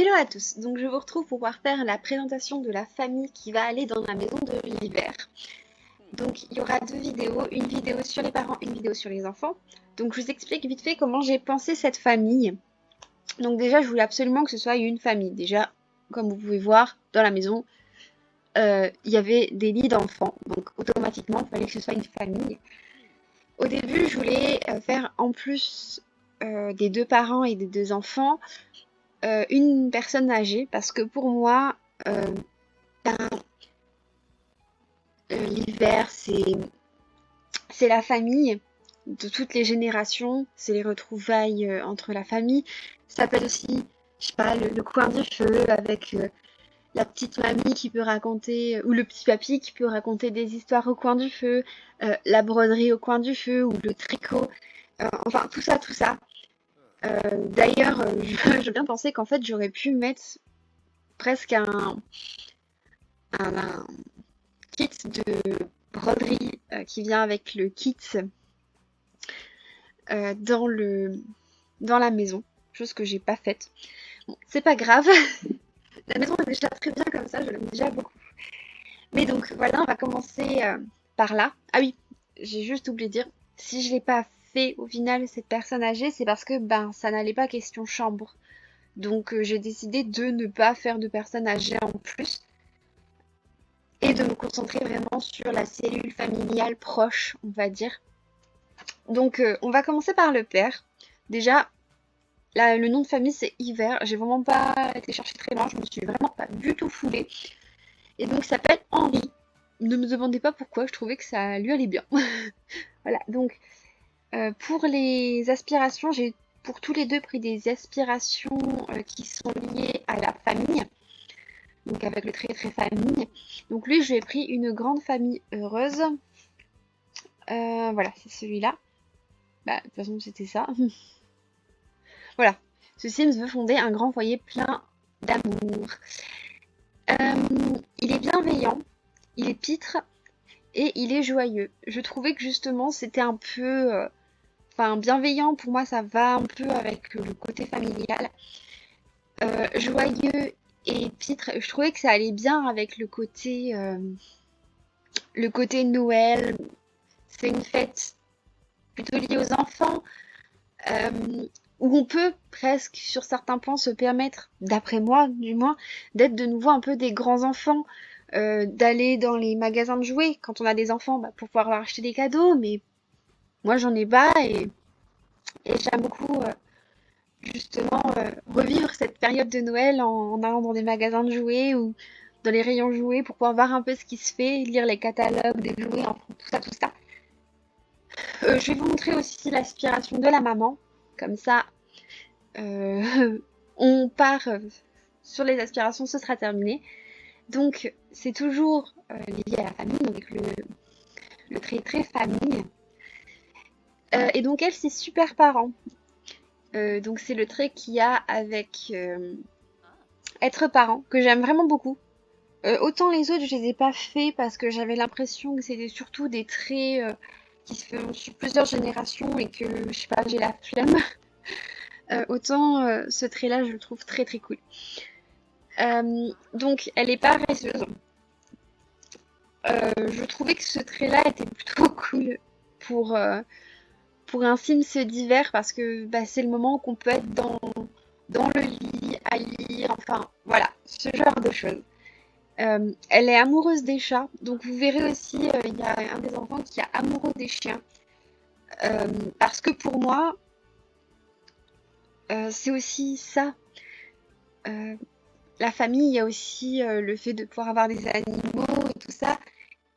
Hello à tous, donc je vous retrouve pour pouvoir faire la présentation de la famille qui va aller dans la maison de l'hiver. Donc il y aura deux vidéos, une vidéo sur les parents, une vidéo sur les enfants. Donc je vous explique vite fait comment j'ai pensé cette famille. Donc déjà je voulais absolument que ce soit une famille. Déjà, comme vous pouvez voir dans la maison, il y avait des lits d'enfants, donc automatiquement il fallait que ce soit une famille. Au début je voulais faire en plus des deux parents et des deux enfants, une personne âgée, parce que pour moi, euh, l'hiver, c'est la famille de toutes les générations, c'est les retrouvailles entre la famille. Ça peut être aussi, je sais pas, le coin du feu avec la petite mamie qui peut raconter, ou le petit papy qui peut raconter des histoires au coin du feu, la broderie au coin du feu, ou le tricot, enfin tout ça, tout ça. D'ailleurs, je viens de penser qu'en fait j'aurais pu mettre presque un kit de broderie qui vient avec le kit dans dans la maison, chose que j'ai pas faite. Bon, c'est pas grave, la maison est déjà très bien comme ça, je l'aime déjà beaucoup. Mais donc voilà, on va commencer par là. Ah oui, j'ai juste oublié de dire, si je l'ai pas fait au final cette personne âgée, c'est parce que ben ça n'allait pas question chambre. Donc j'ai décidé de ne pas faire de personnes âgées en plus et de me concentrer vraiment sur la cellule familiale proche, on va dire. Donc on va commencer par le père. Déjà, le nom de famille c'est Hiver. J'ai vraiment pas été chercher très loin, je me suis vraiment pas du tout foulée. Et donc il s'appelle Henri. Ne me demandez pas pourquoi, je trouvais que ça lui allait bien. Voilà, donc pour les aspirations, j'ai pour tous les deux pris des aspirations qui sont liées à la famille. Donc avec le très très famille. Donc lui, je lui ai pris une grande famille heureuse. Voilà, c'est celui-là. Bah, de toute façon, c'était ça. Voilà. Ce Sims veut fonder un grand foyer plein d'amour. Il est bienveillant, il est pitre et il est joyeux. Je trouvais que justement c'était un peu... Enfin, bienveillant pour moi ça va un peu avec le côté familial. Joyeux et pitre, je trouvais que ça allait bien avec le côté Noël. C'est une fête plutôt liée aux enfants. Où on peut presque, sur certains points, se permettre, d'après moi du moins, d'être de nouveau un peu des grands enfants, d'aller dans les magasins de jouets quand on a des enfants bah, pour pouvoir leur acheter des cadeaux, mais moi j'en ai pas et j'aime beaucoup justement revivre cette période de Noël en allant dans des magasins de jouets ou dans les rayons jouets pour pouvoir voir un peu ce qui se fait, lire les catalogues des jouets, enfin, tout ça, tout ça. Je vais vous montrer aussi l'aspiration de la maman, comme ça on part sur les aspirations, ce sera terminé. Donc c'est toujours lié à la famille, avec le trait très famille. Et donc elle, c'est super parent. Donc c'est le trait qu'il y a avec être parent, que j'aime vraiment beaucoup. Autant les autres, je les ai pas fait parce que j'avais l'impression que c'était surtout des traits qui se font sur plusieurs générations et que, je sais pas, j'ai la flemme. Autant ce trait-là, je le trouve très très cool. Donc, elle est paresseuse. Je trouvais que ce trait-là était plutôt cool pour, euh, pour un Sims d'hiver parce que bah, c'est le moment qu'on peut être dans le lit, à lire, enfin voilà, ce genre de choses. Elle est amoureuse des chats, donc vous verrez aussi, il y a un des enfants qui est amoureux des chiens. Parce que pour moi, c'est aussi ça. Euh, la famille, il y a aussi le fait de pouvoir avoir des animaux et tout ça.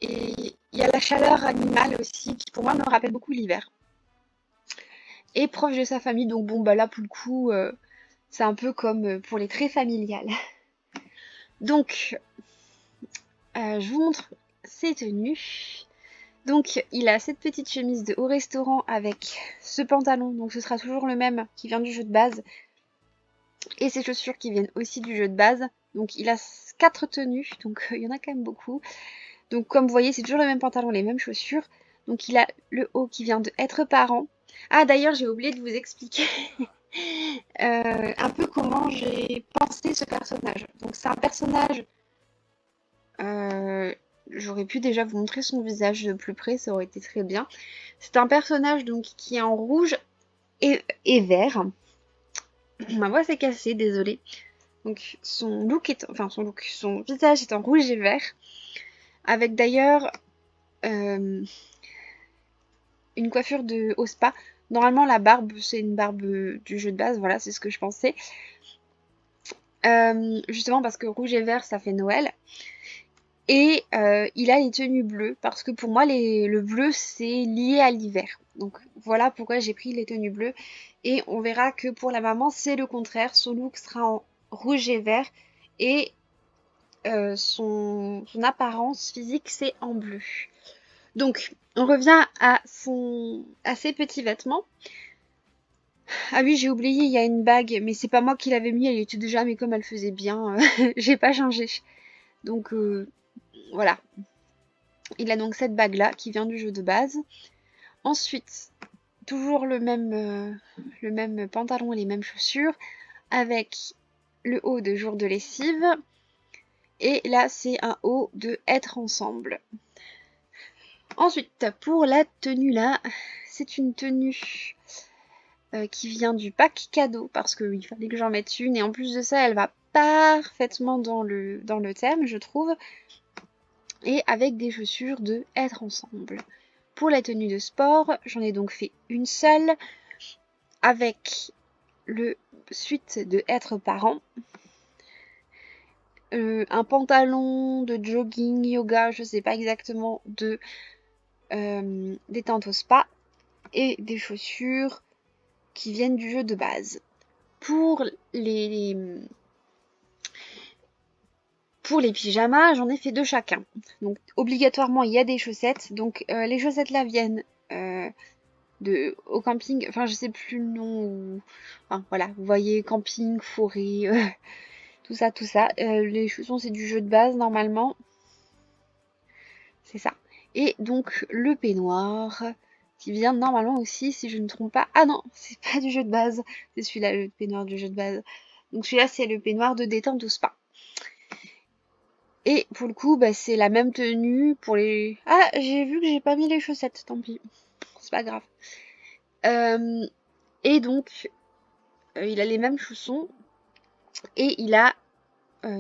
Et il y a la chaleur animale aussi, qui pour moi me rappelle beaucoup l'hiver. Et proche de sa famille, donc bon, bah là pour le coup, c'est un peu comme pour les traits familiales. Donc, je vous montre ses tenues. Donc, il a cette petite chemise de haut restaurant avec ce pantalon, donc ce sera toujours le même qui vient du jeu de base. Et ses chaussures qui viennent aussi du jeu de base. Donc, il a 4 tenues, donc il y en a quand même beaucoup. Donc comme vous voyez, c'est toujours le même pantalon, les mêmes chaussures. Donc il a le haut qui vient de être parent. Ah d'ailleurs, j'ai oublié de vous expliquer un peu comment j'ai pensé c'est ce personnage. Donc c'est un personnage, j'aurais pu déjà vous montrer son visage de plus près, ça aurait été très bien. C'est un personnage donc qui est en rouge et vert. Ma voix s'est cassée, désolée. Donc son visage est en rouge et vert, avec d'ailleurs une coiffure au spa. Normalement la barbe c'est une barbe du jeu de base, voilà c'est ce que je pensais. Justement parce que rouge et vert ça fait Noël. Et il a les tenues bleues parce que pour moi le bleu c'est lié à l'hiver. Donc voilà pourquoi j'ai pris les tenues bleues. Et on verra que pour la maman c'est le contraire. Son look sera en rouge et vert et son apparence physique c'est en bleu. Donc on revient à ses petits vêtements. Ah oui j'ai oublié il y a une bague mais c'est pas moi qui l'avais mis, elle était déjà mais comme elle faisait bien j'ai pas changé. Donc voilà. Il a donc cette bague là qui vient du jeu de base. Ensuite, toujours le même pantalon et les mêmes chaussures avec le haut de jour de lessive. Et là, c'est un haut de être ensemble. Ensuite, pour la tenue là, c'est une tenue qui vient du pack cadeau parce qu'il fallait que j'en mette une. Et en plus de ça, elle va parfaitement dans le thème, je trouve. Et avec des chaussures de être ensemble. Pour la tenue de sport, j'en ai donc fait une seule avec le suite de être parent. Un pantalon de jogging, yoga, je sais pas exactement, de détente au spa et des chaussures qui viennent du jeu de base. Pour les pyjamas, j'en ai fait deux chacun. Donc obligatoirement, il y a des chaussettes. Donc les chaussettes là viennent au camping, enfin je sais plus le nom, enfin voilà, vous voyez camping, forêt, tout ça. Les chaussons c'est du jeu de base normalement, c'est ça. Et donc le peignoir qui vient normalement aussi, si je ne me trompe pas, ah non, c'est pas du jeu de base, c'est celui-là le peignoir du jeu de base. Donc celui-là c'est le peignoir de détente au spa. Et pour le coup, bah, c'est la même tenue pour les... Ah, j'ai vu que j'ai pas mis les chaussettes, tant pis, c'est pas grave. Et donc, il a les mêmes chaussons et il a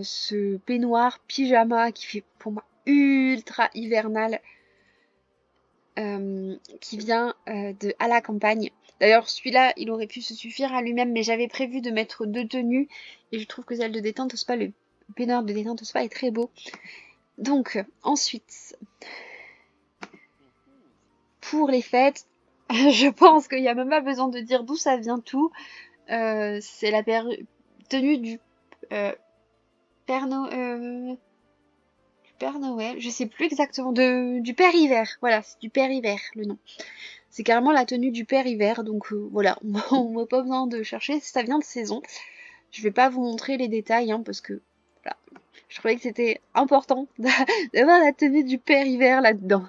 ce peignoir pyjama qui fait pour moi ultra hivernal qui vient de À la campagne. D'ailleurs celui-là il aurait pu se suffire à lui-même mais j'avais prévu de mettre deux tenues et je trouve que celle de détente au spa, le peignoir de détente au spa est très beau. Donc ensuite pour les fêtes je pense qu'il n'y a même pas besoin de dire d'où ça vient tout. C'est la tenue du Père Noël, je sais plus exactement, du Père Hiver, voilà, c'est du Père Hiver le nom. C'est carrément la tenue du Père Hiver, donc voilà, on n'a pas besoin de chercher, ça vient de saison. Je vais pas vous montrer les détails, hein, parce que voilà, je trouvais que c'était important d'avoir la tenue du Père Hiver là-dedans.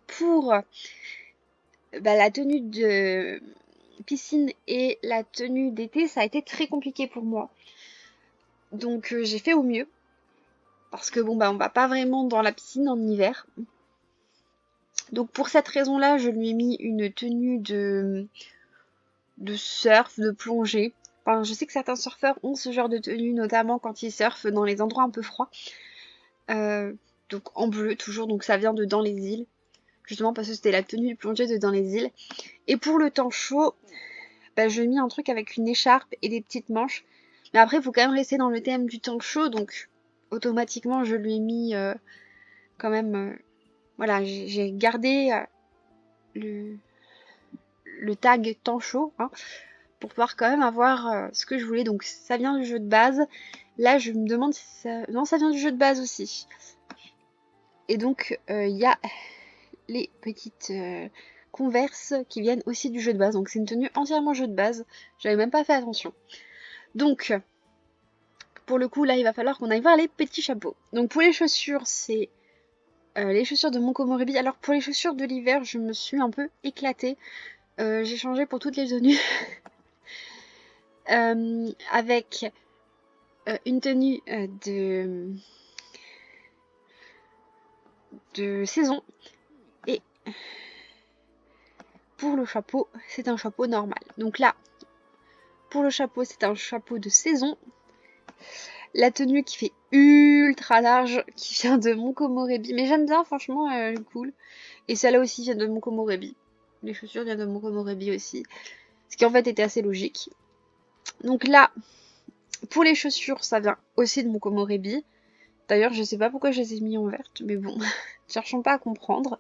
Pour la tenue de piscine et la tenue d'été, ça a été très compliqué pour moi. Donc j'ai fait au mieux. Parce que bon bah on va pas vraiment dans la piscine en hiver. Donc pour cette raison-là, je lui ai mis une tenue de surf, de plongée. Enfin, je sais que certains surfeurs ont ce genre de tenue, notamment quand ils surfent dans les endroits un peu froids. Donc en bleu toujours, donc ça vient de Dans les îles. Justement parce que c'était la tenue de plongée de Dans les îles. Et pour le temps chaud, bah, je lui ai mis un truc avec une écharpe et des petites manches. Mais après, il faut quand même rester dans le thème du temps chaud, donc automatiquement, je lui ai mis quand même... voilà, j'ai gardé le tag temps chaud, hein, pour pouvoir quand même avoir ce que je voulais. Donc ça vient du jeu de base. Là, je me demande si ça... Non, ça vient du jeu de base aussi. Et donc, il y a les petites Converse qui viennent aussi du jeu de base. Donc c'est une tenue entièrement jeu de base. J'avais même pas fait attention. Donc, pour le coup, là, il va falloir qu'on aille voir les petits chapeaux. Donc pour les chaussures, c'est les chaussures de mon Komorebi. Alors pour les chaussures de l'hiver, je me suis un peu éclatée. J'ai changé pour toutes les tenues. avec une tenue de saison. Et pour le chapeau, c'est un chapeau normal. Donc là, pour le chapeau, c'est un chapeau de saison. La tenue qui fait ultra large, qui vient de Monkomorebi. Mais j'aime bien, franchement, elle est cool. Et celle-là aussi vient de Monkomorebi. Les chaussures viennent de Monkomorebi aussi. Ce qui en fait était assez logique. Donc là, pour les chaussures, ça vient aussi de Monkomorebi. D'ailleurs, je sais pas pourquoi je les ai mis en verte, mais bon, cherchons pas à comprendre.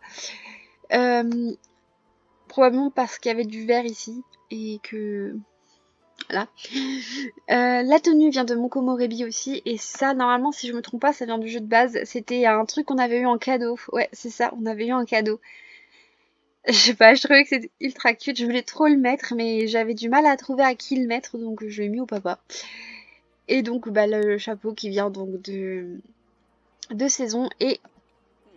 Probablement parce qu'il y avait du vert ici et que voilà. La tenue vient de Monkomorebi aussi, et ça, normalement, si je me trompe pas, ça vient du jeu de base. C'était un truc qu'on avait eu en cadeau. Ouais, c'est ça, on avait eu un cadeau. Je sais pas, je trouvais que c'était ultra cute. Je voulais trop le mettre, mais j'avais du mal à trouver à qui le mettre, donc je l'ai mis au papa. Et donc, bah, le chapeau qui vient donc de saison, et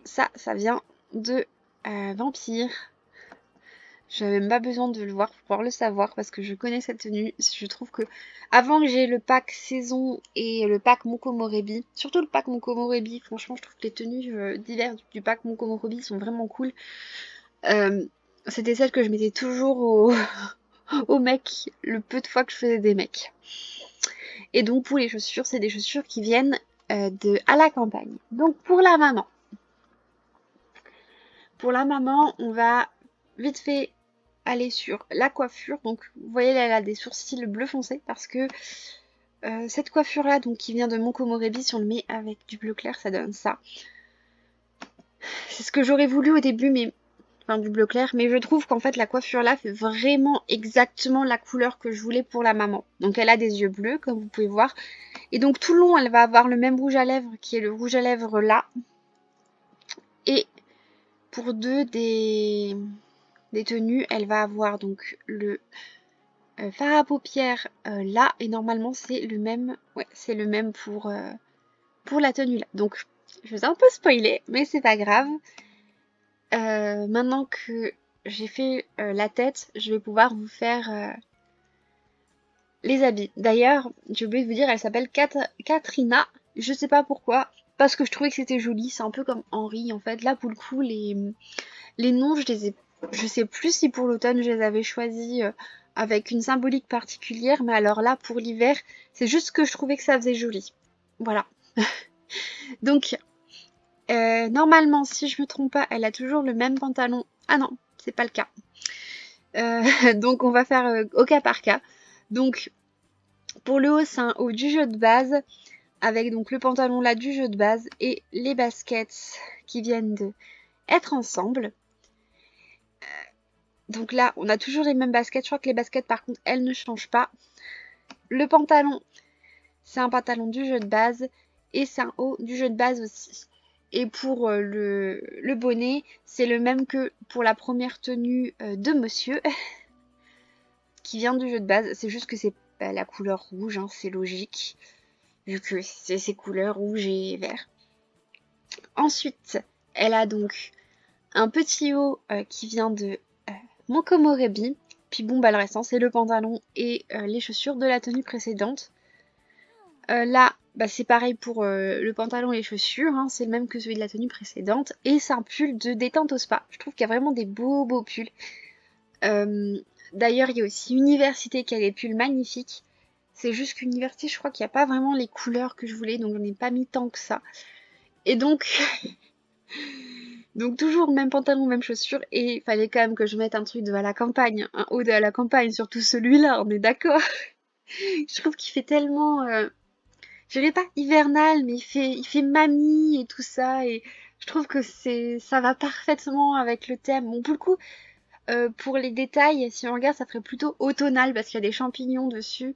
ça vient de Vampire. J'avais même pas besoin de le voir pour pouvoir le savoir parce que je connais cette tenue. Je trouve que avant que j'ai le pack saison et le pack Monkomorebi, surtout le pack Monkomorebi, franchement je trouve que les tenues d'hiver du pack Monkomorebi sont vraiment cool. C'était celle que je mettais toujours aux mecs le peu de fois que je faisais des mecs. Et donc pour les chaussures, c'est des chaussures qui viennent de à la campagne. Donc pour la maman, on va vite fait aller sur la coiffure. Donc vous voyez là, elle a des sourcils bleu foncé parce que cette coiffure là, donc qui vient de Monkomorebi, si on le met avec du bleu clair, ça donne ça. C'est ce que j'aurais voulu au début, mais enfin du bleu clair, mais je trouve qu'en fait la coiffure là fait vraiment exactement la couleur que je voulais pour la maman. Donc elle a des yeux bleus comme vous pouvez voir, et donc tout le long elle va avoir le même rouge à lèvres qui est le rouge à lèvres là, et pour deux des tenues elle va avoir donc le fard à paupières là, et normalement c'est le même, ouais c'est le même pour la tenue là. Donc je vous ai un peu spoilé, mais c'est pas grave. Maintenant que j'ai fait la tête, je vais pouvoir vous faire les habits. D'ailleurs, j'ai oublié de vous dire, elle s'appelle Katrina. Je sais pas pourquoi, parce que je trouvais que c'était joli. C'est un peu comme Henri en fait. Là pour le coup, les noms, je sais plus si pour l'automne je les avais choisis avec une symbolique particulière, mais alors là pour l'hiver, c'est juste que je trouvais que ça faisait joli. Voilà. Donc normalement, si je me trompe pas, elle a toujours le même pantalon. Ah non, c'est pas le cas. Donc on va faire au cas par cas. Donc pour le haut, c'est un haut du jeu de base, avec donc le pantalon là du jeu de base et les baskets qui viennent de être ensemble. Donc là, on a toujours les mêmes baskets. Je crois que les baskets, par contre, elles ne changent pas. Le pantalon, c'est un pantalon du jeu de base et c'est un haut du jeu de base aussi. Et pour le bonnet, c'est le même que pour la première tenue de monsieur, qui vient du jeu de base. C'est juste que c'est la couleur rouge, hein, c'est logique, vu que c'est ces couleurs rouge et vert. Ensuite, elle a donc un petit haut qui vient de Monkomorebi. Puis bon, bah le restant, c'est le pantalon et les chaussures de la tenue précédente. Là, bah, c'est pareil pour le pantalon et les chaussures, hein, c'est le même que celui de la tenue précédente. Et c'est un pull de détente au spa. Je trouve qu'il y a vraiment des beaux pulls. D'ailleurs, il y a aussi Université qui a des pulls magnifiques. C'est juste qu'Université, je crois qu'il n'y a pas vraiment les couleurs que je voulais, donc j'en ai pas mis tant que ça. Et donc, donc toujours le même pantalon, même chaussures, et il fallait quand même que je mette un truc de à la campagne, un haut de à la campagne, surtout celui-là, on est d'accord. Je trouve qu'il fait tellement, je dirais pas hivernal, mais il fait mamie et tout ça, et je trouve que ça va parfaitement avec le thème. Bon, pour le coup, pour les détails, si on regarde, ça ferait plutôt automnal parce qu'il y a des champignons dessus.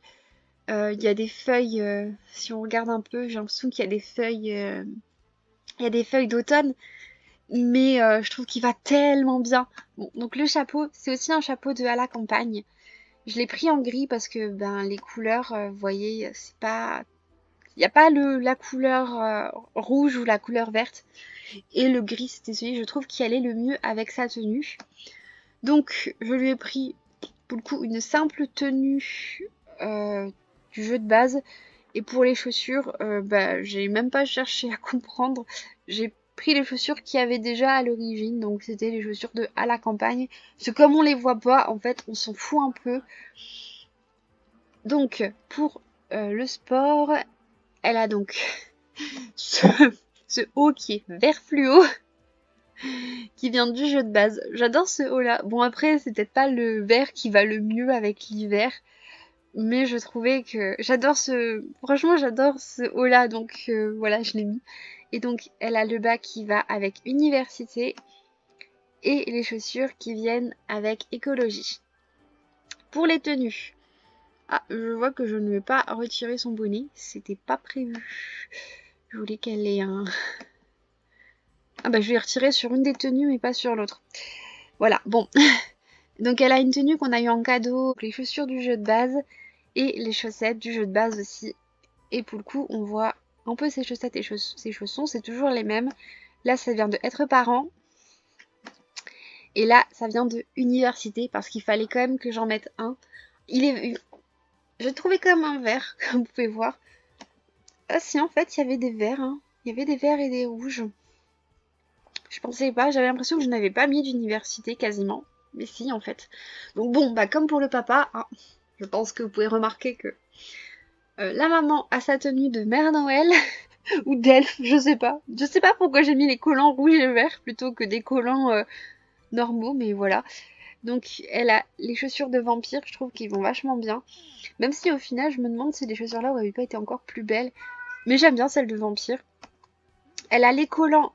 Il y a des feuilles, si on regarde un peu, j'ai l'impression qu'il y a des feuilles, il y a des feuilles d'automne, mais je trouve qu'il va tellement bien. Bon, donc le chapeau, c'est aussi un chapeau de à la campagne. Je l'ai pris en gris parce que ben les couleurs, vous voyez, c'est pas, il n'y a pas la couleur rouge ou la couleur verte. Et le gris, c'était celui, je trouve, qui allait le mieux avec sa tenue. Donc, je lui ai pris, pour le coup, une simple tenue du jeu de base. Et pour les chaussures, bah, j'ai même pas cherché à comprendre. J'ai pris les chaussures qu'il y avait déjà à l'origine, donc c'était les chaussures de à la campagne. Parce que comme on les voit pas, en fait, on s'en fout un peu. Donc, pour le sport, elle a donc ce, ce haut qui est vert fluo, qui vient du jeu de base. J'adore ce haut-là. Bon, après, c'est peut-être pas le vert qui va le mieux avec l'hiver, mais je trouvais que j'adore franchement j'adore ce haut là, donc voilà, je l'ai mis. Et donc elle a le bas qui va avec université et les chaussures qui viennent avec écologie. Pour les tenues, ah, je vois que je ne vais pas retirer son bonnet, c'était pas prévu. Je voulais qu'elle ait un... Ah bah je vais retirer sur une des tenues mais pas sur l'autre. Voilà, bon. Donc elle a une tenue qu'on a eu en cadeau, les chaussures du jeu de base et les chaussettes du jeu de base aussi. Et pour le coup, on voit un peu ses chaussettes et ses chaussons, c'est toujours les mêmes. Là, ça vient de être parent. Et là, ça vient de université, parce qu'il fallait quand même que j'en mette un. Je trouvais quand même un vert, comme vous pouvez voir. Ah si, en fait, il y avait des verts. Hein. Il y avait des verts et des rouges. Je pensais pas, j'avais l'impression que je n'avais pas mis d'université quasiment. Mais si, en fait. Donc bon, bah comme pour le papa, hein, je pense que vous pouvez remarquer que la maman a sa tenue de Mère Noël. Ou d'elfe, je sais pas. Je sais pas pourquoi j'ai mis les collants rouges et verts plutôt que des collants normaux, mais voilà. Donc elle a les chaussures de vampire, je trouve qu'ils vont vachement bien. Même si au final, je me demande si les chaussures là auraient pas été encore plus belles. Mais j'aime bien celles de vampire. Elle a les collants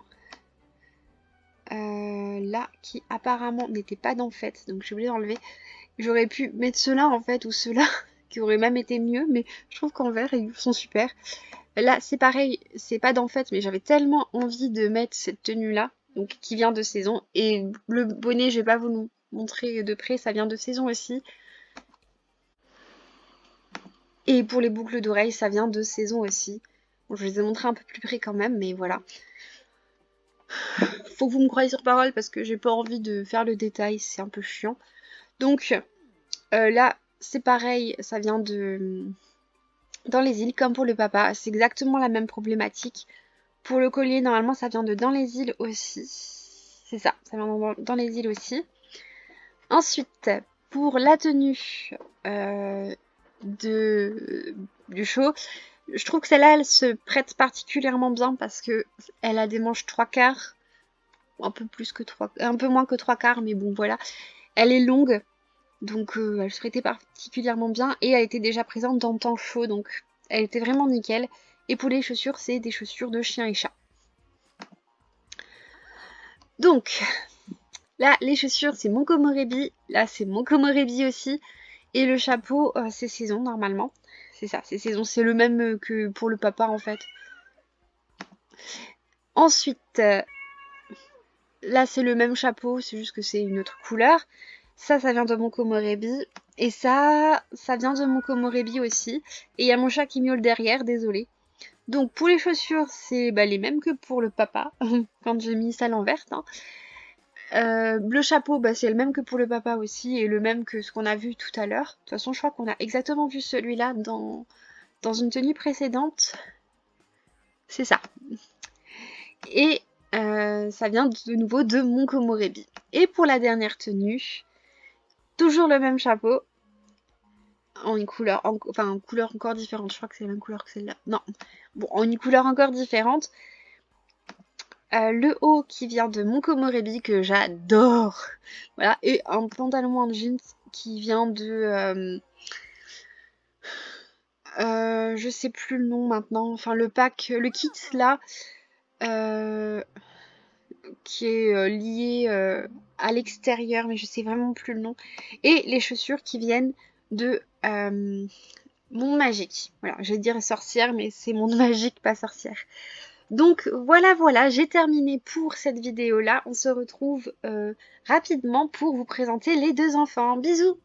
là qui apparemment n'étaient pas dans fait, donc j'ai oublié d'enlever. J'aurais pu mettre ceux-là en fait ou ceux-là qui auraient même été mieux, mais je trouve qu'en vert ils sont super. Là, c'est pareil, c'est pas d'en fait, mais j'avais tellement envie de mettre cette tenue-là, donc qui vient de saison. Et le bonnet, je vais pas vous le montrer de près, ça vient de saison aussi. Et pour les boucles d'oreilles, ça vient de saison aussi. Bon, je les ai montrés un peu plus près quand même, mais voilà. Faut que vous me croyez sur parole parce que j'ai pas envie de faire le détail, c'est un peu chiant. Donc là, c'est pareil, ça vient de dans les îles, comme pour le papa. C'est exactement la même problématique. Pour le collier, normalement, ça vient de dans les îles aussi. C'est ça, ça vient dans les îles aussi. Ensuite, pour la tenue du show, je trouve que celle-là, elle se prête particulièrement bien parce que elle a des manches 3/4, un peu plus que un peu moins que 3/4, mais bon, voilà. Elle est longue, donc elle se prêtait particulièrement bien et elle était déjà présente dans le temps chaud, donc elle était vraiment nickel. Et pour les chaussures, c'est des chaussures de chien et chat. Donc, là, les chaussures, c'est mon Komorebi. Là, c'est mon Komorebi aussi. Et le chapeau, c'est saison, normalement. C'est ça, c'est saison. C'est le même que pour le papa, en fait. Ensuite, là, c'est le même chapeau. C'est juste que c'est une autre couleur. Ça vient de mon Komorebi. Et ça vient de mon Komorebi aussi. Et il y a mon chat qui miaule derrière, désolé. Donc, pour les chaussures, c'est les mêmes que pour le papa. Quand j'ai mis ça l'envers, hein. Le chapeau, c'est le même que pour le papa aussi, et le même que ce qu'on a vu tout à l'heure. De toute façon, je crois qu'on a exactement vu celui-là dans une tenue précédente. C'est ça. Et ça vient de nouveau de mon Komorebi. Et pour la dernière tenue, toujours le même chapeau, en une couleur, en couleur encore différente. Je crois que c'est la même couleur que celle-là. Non. Bon, en une couleur encore différente. Le haut qui vient de mon Komorebi que j'adore, voilà, et un pantalon en jeans qui vient de je sais plus le nom maintenant, enfin le pack, le kit là qui est lié à l'extérieur, mais je sais vraiment plus le nom, et les chaussures qui viennent de Monde Magique. Voilà, j'allais dire sorcière, mais c'est Monde Magique, pas sorcière. Donc voilà, j'ai terminé pour cette vidéo là. On se retrouve rapidement pour vous présenter les deux enfants. Bisous!